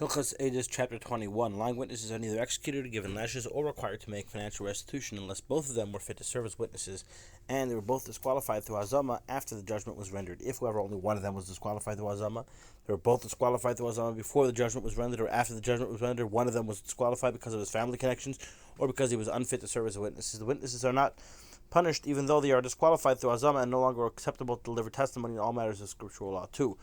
Hillchas Edus, Chapter 21. Lying witnesses are neither executed, given lashes, or required to make financial restitution unless both of them were fit to serve as witnesses, and they were both disqualified through Hazama after the judgment was rendered. If, however, only one of them was disqualified through Hazama, they were both disqualified through Hazama before the judgment was rendered or after the judgment was rendered. One of them was disqualified because of his family connections or because he was unfit to serve as witnesses. The witnesses are not punished even though they are disqualified through Hazama and no longer acceptable to deliver testimony in all matters of scriptural law too.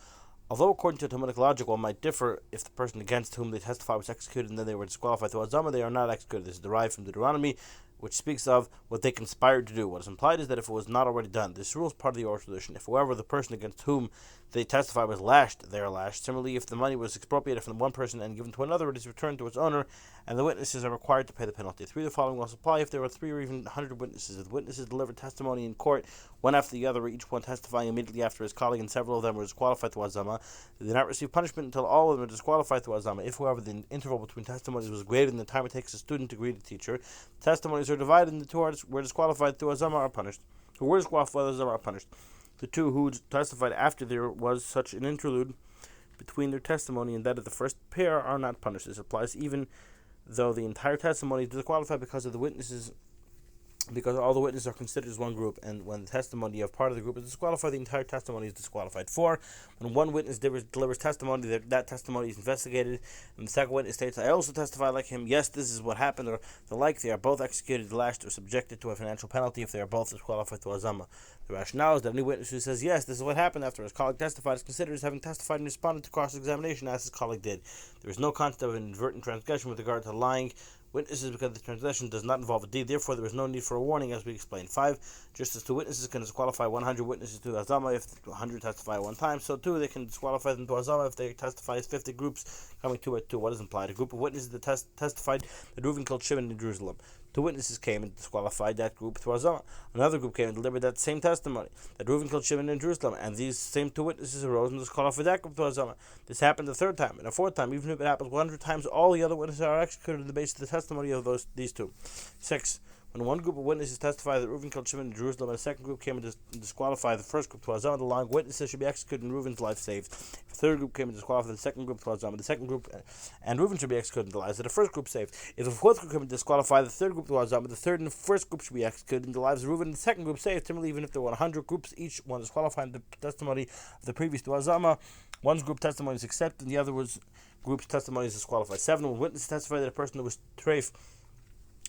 Although according to Talmudic logic, one might differ if the person against whom they testify was executed and then they were disqualified through Hazama, they are not executed. This is derived from Deuteronomy, which speaks of what they conspired to do. What is implied is that if it was not already done. This rule is part of the oral tradition. If, however, the person against whom they testify was lashed, they are lashed. Similarly, if the money was expropriated from one person and given to another, it is returned to its owner, and the witnesses are required to pay the penalty. The following will apply if there were 3 or even 100 witnesses. If the witnesses delivered testimony in court, one after the other, each one testifying immediately after his colleague, and several of them were disqualified through Hazama, they did not receive punishment until all of them were disqualified through Hazama. If, however, the interval between testimonies was greater than the time it takes a student to greet a teacher, testimonies are divided, and the 2 who were disqualified through Hazama are punished. Who were disqualified through Hazama are punished. The 2 who testified after there was such an interlude between their testimony and that of the first pair are not punished. This applies even though the entire testimony is disqualified because of the witnesses, because all the witnesses are considered as one group, and when the testimony of part of the group is disqualified, the entire testimony is disqualified. 4. When one witness delivers testimony, that testimony is investigated, and the second witness states, I also testify like him, yes, this is what happened, or the like, they are both executed, lashed, or subjected to a financial penalty if they are both disqualified through Hazama. The rationale is that any witness who says, yes, this is what happened after his colleague testified is considered as having testified and responded to cross-examination as his colleague did. There is no concept of an inadvertent transgression with regard to lying witnesses because the transgression does not involve a deed, therefore there is no need for a warning, as we explained. 5. Just as 2 witnesses can disqualify 100 witnesses to Hazama if 100 testify at one time, so too they can disqualify them to Hazama if they testify as 50 groups coming 2 at 2. What is implied? A group of witnesses that testified that Reuven killed Shimon in Jerusalem. 2 witnesses came and disqualified that group through Hazama. Another group came and delivered that same testimony, that Reuven killed Shimon in Jerusalem, and these same 2 witnesses arose and disqualified that group through Hazama. This happened the 3rd time, and a 4th time. Even if it happens 100 times, all the other witnesses are executed on the basis of the testimony of these 2. 6. When one group of witnesses testified that Reuven killed Shimon in Jerusalem, and a second group came and disqualified the first group to Hazama, the lying witnesses should be executed and Reuven's life saved. If the third group came and disqualified the second group to Hazama, the second group and Reuven should be executed and the lives of the first group saved. If the fourth group came and disqualified the third group to Hazama, the third and the first group should be executed and the lives of Reuven and the second group saved. Similarly, even if there were 100 groups, each one disqualified the testimony of the previous to Hazama, one's group testimony is accepted and the other group's testimony is disqualified. 7. When witnesses testified that a person who was treif,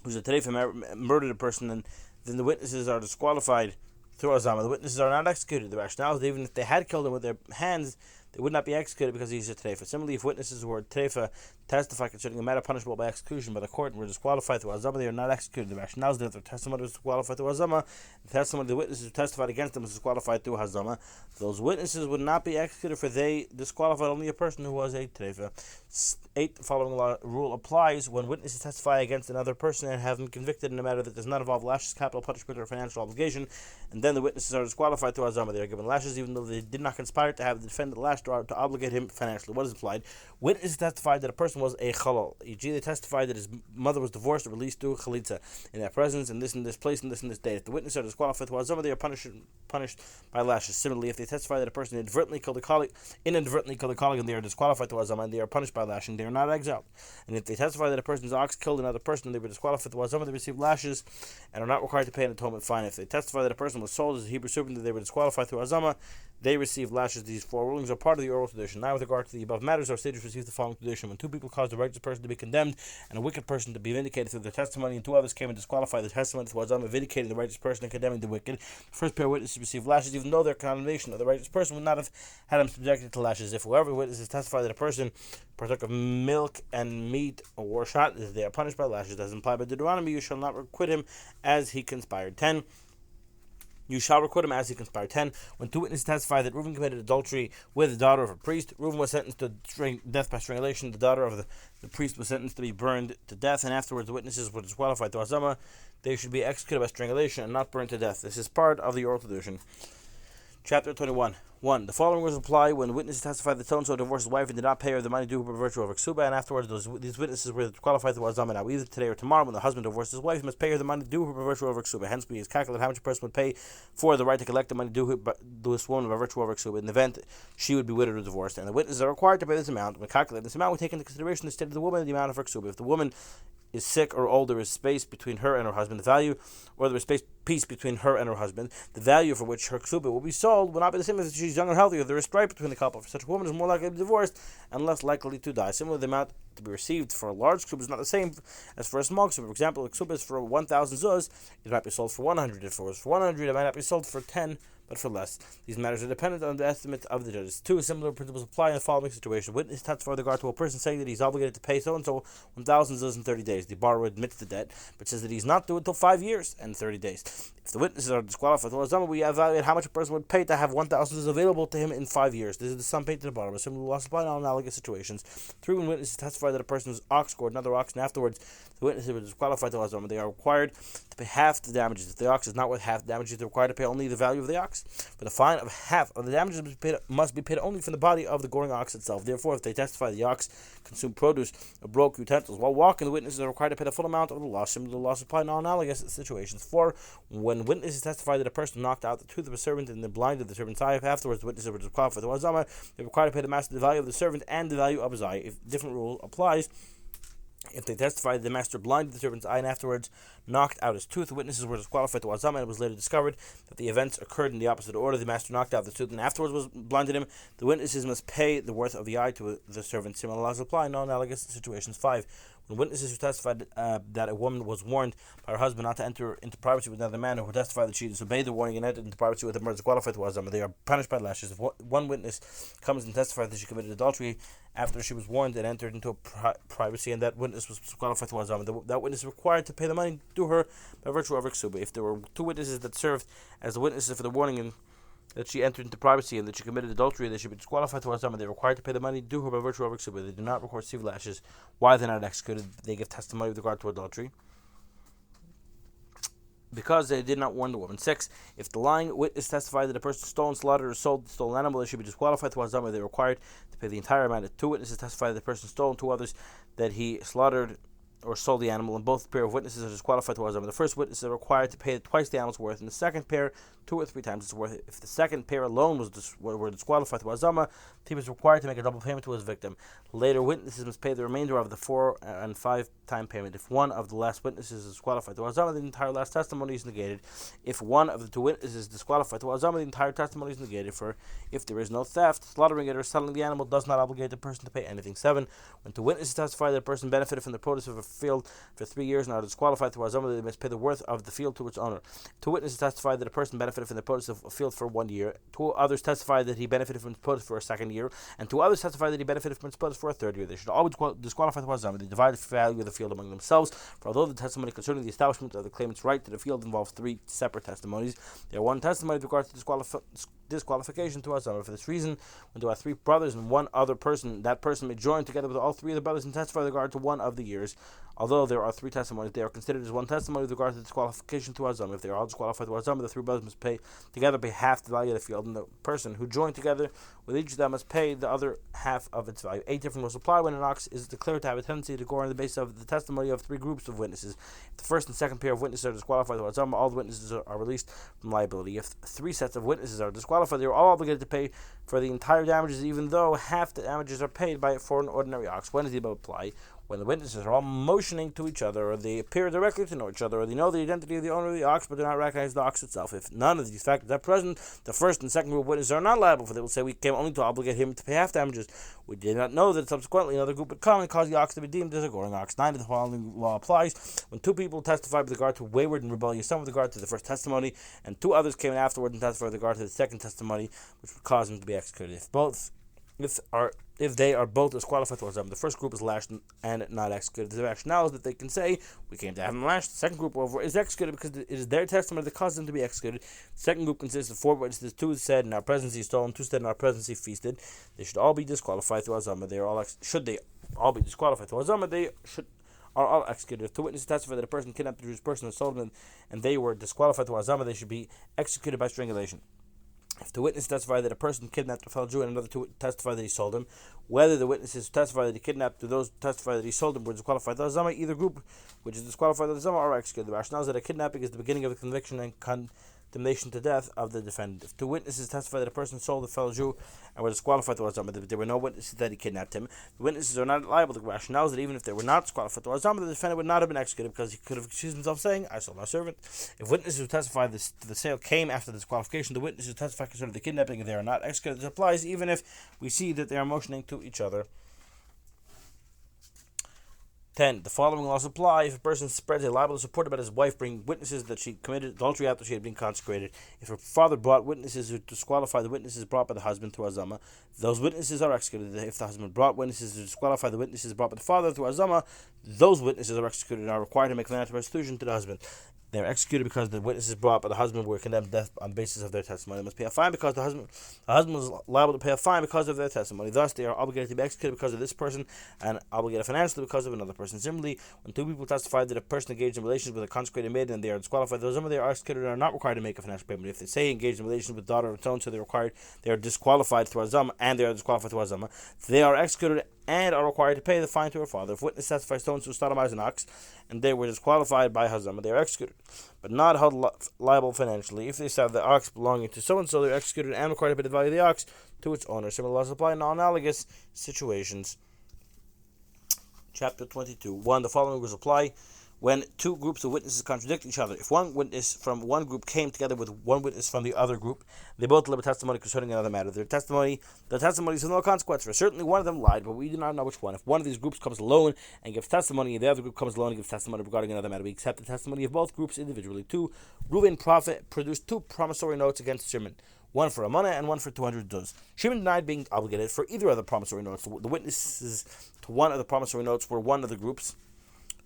who's a terefa, murdered a person, and then the witnesses are disqualified through Hazama. The witnesses are not executed. The rationale is that even if they had killed him with their hands, they would not be executed because he's a terefa. Similarly, if witnesses who are terefa testify concerning a matter punishable by execution by the court and were disqualified through Hazama, they are not executed. The rationale is that if their testimony was disqualified through Hazama, the testimony of the witnesses who testified against them was disqualified through Hazama, those witnesses would not be executed, for they disqualified only a person who was a terefa. 8. The following rule applies when witnesses testify against another person and have been convicted in a matter that does not involve lashes, capital punishment, or financial obligation, and then the witnesses are disqualified through Hazama. They are given lashes even though they did not conspire to have the defendant lashed or to obligate him financially. What is implied? Witnesses testified that a person was a chalal, e.g. they testified that his mother was divorced or released through chalitza in their presence in this place and this date. If the witnesses are disqualified through Hazama, they are punished by lashes. Similarly, if they testify that a person inadvertently killed a colleague and they are disqualified through Hazama, and they are punished by lashing, they are not exiled. And if they testify that a person's ox killed another person and they were disqualified through Hazama, they receive lashes and are not required to pay an atonement fine. If they testify that a person was sold as a Hebrew servant and they were disqualified through Hazama, they receive lashes. These 4 rulings are part of the oral tradition. Now, with regard to the above matters, our sages received the following tradition: when 2 people caused a righteous person to be condemned and a wicked person to be vindicated through their testimony, and 2 others came and disqualified the testimony through Hazama, vindicating the righteous person and condemning the wicked, the first pair of witnesses received lashes, even though their condemnation of the righteous person would not have had him subjected to lashes. If whoever witnesses testify that a person partook of milk and meat or wore shot, they are punished by lashes. As implied by Deuteronomy, you shall not requite him as he conspired. 10. You shall requite him as he conspired. 10. When 2 witnesses testify that Reuven committed adultery with the daughter of a priest, Reuven was sentenced to death by strangulation. The daughter of the priest was sentenced to be burned to death, and afterwards the witnesses were disqualified through Hazama. They should be executed by strangulation and not burned to death. This is part of the oral tradition. Chapter 21. 1. The following rules apply when witnesses testify that so-and-so divorced his wife and did not pay her the money due by virtue of her ksuba, and afterwards these witnesses were qualified to azama. Now, either today or tomorrow, when the husband divorced his wife, he must pay her the money due by virtue of her ksuba. Hence, we is calculate how much a person would pay for the right to collect the money due to this woman by virtue of her ksuba in the event she would be widowed or divorced. And the witnesses are required to pay this amount. When calculating this amount, we take into consideration the state of the woman and the amount of her ksuba. If the woman is sick or old, there is space between her and her husband. The value, or there is peace between her and her husband. The value for which her ksuba will be sold will not be the same if she's young or healthy, or there is strife between the couple. For such a woman is more likely to be divorced and less likely to die. Similarly, the amount to be received for a large ksuba is not the same as for a small ksuba. For example, a ksuba is for 1,000 zuz, it might be sold for 100. If it was for 100, it might not be sold for 10, but for less. These matters are dependent on the estimate of the judges. 2. Similar principles apply in the following situation. Witness testify with regard to a person saying that he's obligated to pay so-and-so 1,000 zuz in 30 days. The borrower admits the debt, but says that he's not due until 5 years and 30 days. If the witnesses are disqualified, we evaluate how much a person would pay to have 1,000 zuz available to him in 5 years. This is the sum paid to the borrower. Similar laws apply in all analogous situations. 3. When witnesses testify that a person was ox gored another ox, and afterwards the witnesses were disqualified, they are required to pay half the damages. If the ox is not worth half the damages, they're required to pay only the value of the ox. But the fine of half of the damages must be paid only from the body of the goring ox itself. Therefore, if they testify the ox consumed produce or broke utensils while walking, the witnesses are required to pay the full amount of the loss. Similar laws apply in all analogous situations. 4. When witnesses testify that a person knocked out the tooth of a servant and then blinded the servant's eye, if afterwards the witnesses were disqualified, they're required to pay the master the value of the servant and the value of his eye. If different rule applies, if they testified that the master blinded the servant's eye and afterwards knocked out his tooth, the witnesses were disqualified to azama, and it was later discovered that the events occurred in the opposite order. The master knocked out the tooth and afterwards blinded him. The witnesses must pay the worth of the eye to the servant. Similar laws apply in non-analogous situations. 5. When witnesses who testified that a woman was warned by her husband not to enter into privacy with another man, or who testified that she disobeyed the warning and entered into privacy with him, are disqualified to azama. They are punished by lashes. If one witness comes and testifies that she committed adultery after she was warned and entered into privacy, and that witness was disqualified to azama, that witness is required to pay the money due her by virtue of her ksuba. If there were 2 witnesses that served as the witnesses for the warning and that she entered into privacy and that she committed adultery, they should be disqualified to azama. They are required to pay the money due her by virtue of her ksuba. They do not receive lashes. Why they're not executed? They give testimony with regard to adultery, because they did not warn the woman. 6. If the lying witness testified that a person stole and slaughtered or sold the stolen animal, they should be disqualified to azama. They are required to pay the entire amount. If 2 witnesses testified that the person stole and 2 others that he slaughtered or sold the animal, and both pair of witnesses are disqualified to azama. The first witnesses are required to pay twice the animal's worth, and the second pair 2 or 3 times its worth. If the second pair alone were disqualified to azama, he was required to make a double payment to his victim. Later witnesses must pay the remainder of the 4 and 5 time payment. If one of the last witnesses is disqualified to azama, the entire last testimony is negated. If one of the 2 witnesses is disqualified to azama, the entire testimony is negated. For if there is no theft, slaughtering it or selling the animal does not obligate the person to pay anything. 7. When 2 witnesses testify that a person benefited from the produce of a field for 3 years and are disqualified to azama, they must pay the worth of the field to its owner. 2 witnesses testify that a person benefited from the produce of a field for 1 year. 2 others testify that he benefited from its produce for a 2nd year, and 2 others testify that he benefited from its produce for a 3rd year. They should always disqualify to azama. They divide the value of the field among themselves. For although the testimony concerning the establishment of the claimant's right to the field involves 3 separate testimonies, there are 1 testimony with regard to disqualification to azama. For this reason, when there are 3 brothers and 1 other person, that person may join together with all 3 of the brothers and testify with regard to 1 of the years. Although there are 3 testimonies, they are considered as 1 testimony with regard to disqualification to azama. If they are all disqualified to azama, the 3 brothers must pay half the value of the field, and the person who joined together with each of them must pay the other half of its value. 8 different rules apply when an ox is declared to have a tendency to gore on the basis of the testimony of 3 groups of witnesses. If the first and second pair of witnesses are disqualified to azama, all the witnesses are released from liability. If 3 sets of witnesses are disqualified, they are all obligated to pay for the entire damages, even though half the damages are paid for an ordinary ox. When does the above apply? When the witnesses are all motioning to each other, or they appear directly to know each other, or they know the identity of the owner of the ox but do not recognize the ox itself. If none of these factors are present, the first and second group of witnesses are not liable, for they will say, we came only to obligate him to pay half damages. We did not know that subsequently another group would come and cause the ox to be deemed as a goring ox. 9. The following law applies when 2 people testified with regard to wayward and rebellious son with regard to the first testimony, and 2 others came in afterward and testified with regard to the second testimony, which would cause them to be executed. If they are both disqualified to azama, the first group is lashed and not executed. The rationale is that they can say, we came to have them lashed. The second group is executed because it is their testimony that caused them to be executed. The second group consists of 4 witnesses. 2 said, in our presence he stole, and 2 said, in our presence he feasted. They should all be disqualified to azama. Should they all be disqualified to azama, they are all executed. If 2 witnesses testify that a person kidnapped a Jewish person and sold him, and they were disqualified to azama, they should be executed by strangulation. If the witness testified that a person kidnapped a fellow Jew and another to testify that he sold him, whether the witnesses testify that he kidnapped or those testify that he sold him were disqualified the Hazama, either group which is disqualified the Hazama are executed. The rationale is that a kidnapping is the beginning of the conviction and condemnation to death of the defendant. If two witnesses testify that a person sold the fellow Jew and were disqualified the Hazama, but there were no witnesses that he kidnapped him, the witnesses are not liable. The rationale is that even if they were not disqualified the Hazama, the defendant would not have been executed because he could have excused himself saying, "I sold my servant." If witnesses who testified to the sale came after the disqualification, the witnesses who testify concerning the kidnapping, if they are not executed, this applies even if we see that they are motioning to each other. 10. The following laws apply if a person spreads a libelous report about his wife, bringing witnesses that she committed adultery after she had been consecrated. If her father brought witnesses who disqualify the witnesses brought by the husband through Hazama, those witnesses are executed. If the husband brought witnesses who disqualify the witnesses brought by the father through Hazama, those witnesses are executed and are required to make financial restitution to the husband. They are executed because the witnesses brought by the husband were condemned to death on the basis of their testimony. They must pay a fine because the husband was liable to pay a fine because of their testimony. Thus, they are obligated to be executed because of this person and obligated financially because of another person. Similarly, when two people testify that a person engaged in relations with a consecrated maiden and they are disqualified, those they are executed and are not required to make a financial payment. If they say engaged in relations with daughter of so they are disqualified through Hazama and they are disqualified through Hazama, they are executed and are required to pay the fine to her father. If witness testifies to sodomize an ox and they were disqualified by Hazama, they are executed, but not held liable financially. If they said the ox belonging to so-and-so, they are executed and required to pay the value of the ox to its owner. Similar laws apply in non-analogous situations. Chapter 22. 1. The following rules apply when two groups of witnesses contradict each other. If one witness from one group came together with one witness from the other group, they both deliver testimony concerning another matter. The testimony is of no consequence, for certainly one of them lied, but we do not know which one. If one of these groups comes alone and gives testimony, and the other group comes alone and gives testimony regarding another matter, we accept the testimony of both groups individually. 2. Reuben prophet produced two promissory notes against Shimon, one for a money and one for 200 duz. Shimon denied being obligated for either of the promissory notes. The witnesses to one of the promissory notes were one of the groups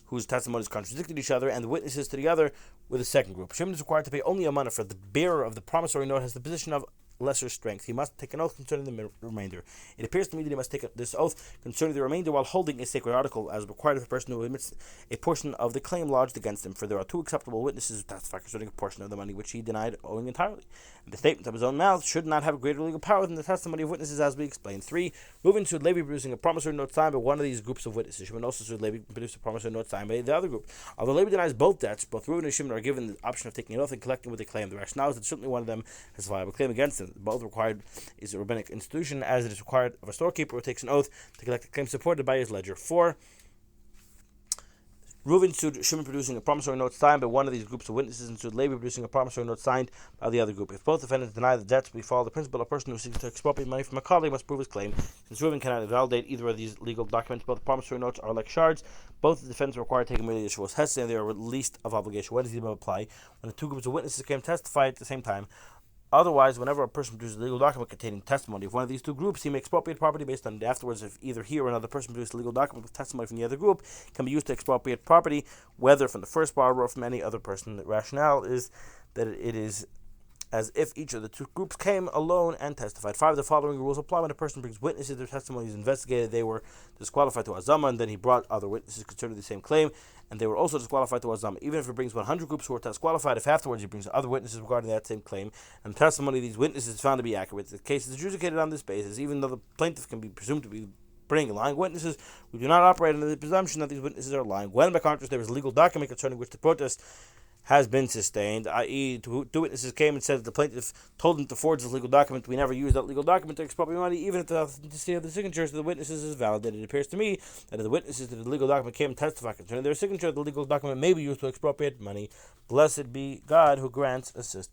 whose testimonies contradicted each other, and the witnesses to the other were the second group. Shimon is required to pay only a money, for the bearer of the promissory note has the position of lesser strength. He must take an oath concerning the remainder. It appears to me that he must take this oath concerning the remainder while holding a sacred article, as required of the person who admits a portion of the claim lodged against him, for there are two acceptable witnesses who testify concerning a portion of the money which he denied owing entirely. And the statement of his own mouth should not have greater legal power than the testimony of witnesses, as we explained. 3. Reuben sued Levi producing a promissory note signed by one of these groups of witnesses. Shimon also sued Levi produced a promissory note signed by the other group. Although Levi denies both debts, both Reuben and Shimon are given the option of taking an oath and collecting what they claim. The rationale is that certainly one of them has a viable claim against them. Both required is a rabbinic institution, as it is required of a storekeeper who takes an oath to collect a claim supported by his ledger. 4. Reuben sued Shimon producing a promissory note signed by one of these groups of witnesses, and sued Levi producing a promissory note signed by the other group. If both defendants deny the debts, we follow the principle: a person who seeks to expropriate money from a colleague must prove his claim. Since Reuben cannot invalidate either of these legal documents, both promissory notes are like shards. Both the defendants are required to take merely the Shavuos Hesed, and they are released of obligation. When does the above apply? When the two groups of witnesses came to testify at the same time. Otherwise, whenever a person produces a legal document containing testimony of one of these two groups, he may expropriate property based on it. Afterwards, if either he or another person produces a legal document with testimony from the other group, it can be used to expropriate property, whether from the first borrower or from any other person. The rationale is that it is as if each of the two groups came alone and testified. 5. The following rules apply when a person brings witnesses, their testimony is investigated, they were disqualified to Hazama, and then he brought other witnesses concerning the same claim, and they were also disqualified to Hazama. Even if he brings 100 groups who are disqualified, if afterwards he brings other witnesses regarding that same claim, and the testimony of these witnesses is found to be accurate, the case is adjudicated on this basis, even though the plaintiff can be presumed to be bringing lying witnesses. We do not operate under the presumption that these witnesses are lying. When, by contrast, there is a legal document concerning which the protest has been sustained, i.e., two witnesses came and said that the plaintiff told them to forge this legal document. We never used that legal document to expropriate money, even if the authenticity of the signatures of the witnesses is validated. It appears to me that if the witnesses to the legal document came and testified concerning their signature, the legal document may be used to expropriate money. Blessed be God who grants assistance.